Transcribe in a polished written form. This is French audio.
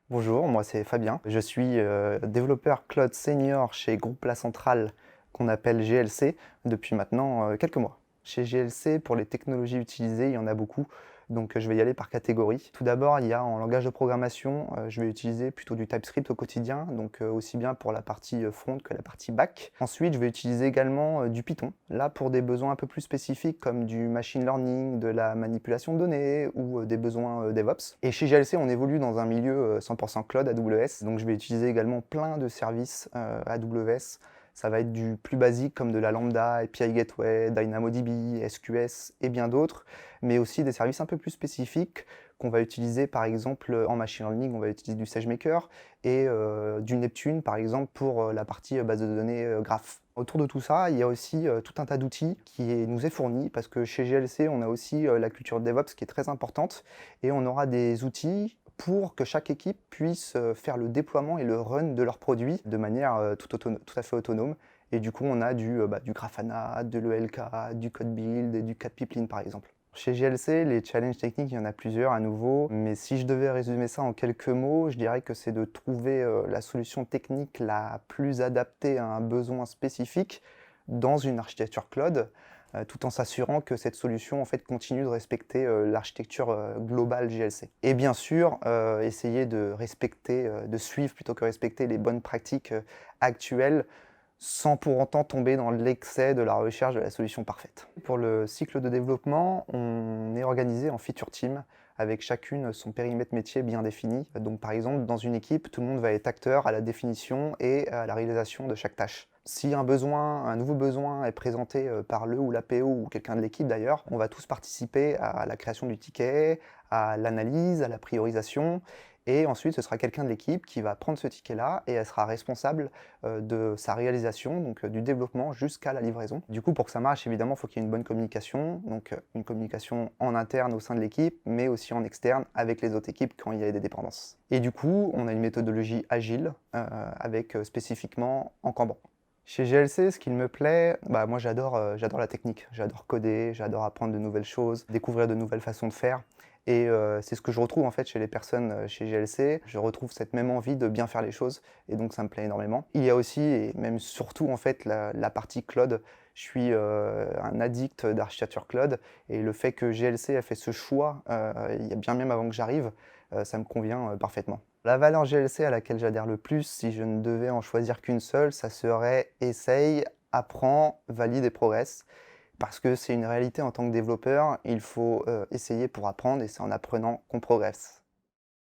Bonjour, moi c'est Fabien. Je suis développeur cloud senior chez Groupe La Centrale, qu'on appelle GLC, depuis maintenant quelques mois. Chez GLC, pour les technologies utilisées, il y en a beaucoup, donc je vais y aller par catégorie. Tout d'abord, il y a en langage de programmation, je vais utiliser plutôt du TypeScript au quotidien, donc aussi bien pour la partie front que la partie back. Ensuite, je vais utiliser également du Python, là pour des besoins un peu plus spécifiques comme du machine learning, de la manipulation de données ou des besoins DevOps. Et chez GLC, on évolue dans un milieu 100% cloud AWS, donc je vais utiliser également plein de services AWS. Ça va être du plus basique comme de la Lambda, API Gateway, DynamoDB, SQS et bien d'autres, mais aussi des services un peu plus spécifiques qu'on va utiliser par exemple en machine learning, on va utiliser du SageMaker et du Neptune par exemple pour la partie base de données graph. Autour de tout ça, il y a aussi tout un tas d'outils nous est fourni parce que chez GLC, on a aussi la culture DevOps qui est très importante et on aura des outils pour que chaque équipe puisse faire le déploiement et le run de leurs produits de manière tout à fait autonome. Et du coup, on a du Grafana, de l'ELK, du code build et du code pipeline par exemple. Chez GLC, les challenges techniques, il y en a plusieurs à nouveau, mais si je devais résumer ça en quelques mots, je dirais que c'est de trouver la solution technique la plus adaptée à un besoin spécifique dans une architecture cloud, tout en s'assurant que cette solution en fait continue de respecter l'architecture globale GLC. Et bien sûr, essayer de respecter, de suivre plutôt que respecter les bonnes pratiques actuelles sans pour autant tomber dans l'excès de la recherche de la solution parfaite. Pour le cycle de développement, on est organisé en feature team avec chacune son périmètre métier bien défini. Donc par exemple, dans une équipe, tout le monde va être acteur à la définition et à la réalisation de chaque tâche. Si un nouveau besoin est présenté par le ou la PO ou quelqu'un de l'équipe d'ailleurs, on va tous participer à la création du ticket, à l'analyse, à la priorisation, et ensuite ce sera quelqu'un de l'équipe qui va prendre ce ticket-là et elle sera responsable de sa réalisation, donc du développement jusqu'à la livraison. Du coup, pour que ça marche, évidemment, il faut qu'il y ait une bonne communication, donc une communication en interne au sein de l'équipe, mais aussi en externe avec les autres équipes quand il y a des dépendances. Et du coup, on a une méthodologie agile avec spécifiquement en Kanban. Chez GLC, ce qu'il me plaît, moi j'adore la technique, j'adore coder, j'adore apprendre de nouvelles choses, découvrir de nouvelles façons de faire. Et c'est ce que je retrouve en fait chez les personnes chez GLC. Je retrouve cette même envie de bien faire les choses et donc ça me plaît énormément. Il y a aussi et même surtout en fait la partie cloud. Je suis un addict d'architecture cloud et le fait que GLC a fait ce choix il y a bien même avant que j'arrive, ça me convient parfaitement. La valeur GLC à laquelle j'adhère le plus, si je ne devais en choisir qu'une seule, ça serait essaye, apprends, valide et progresse. Parce que c'est une réalité en tant que développeur, il faut essayer pour apprendre et c'est en apprenant qu'on progresse.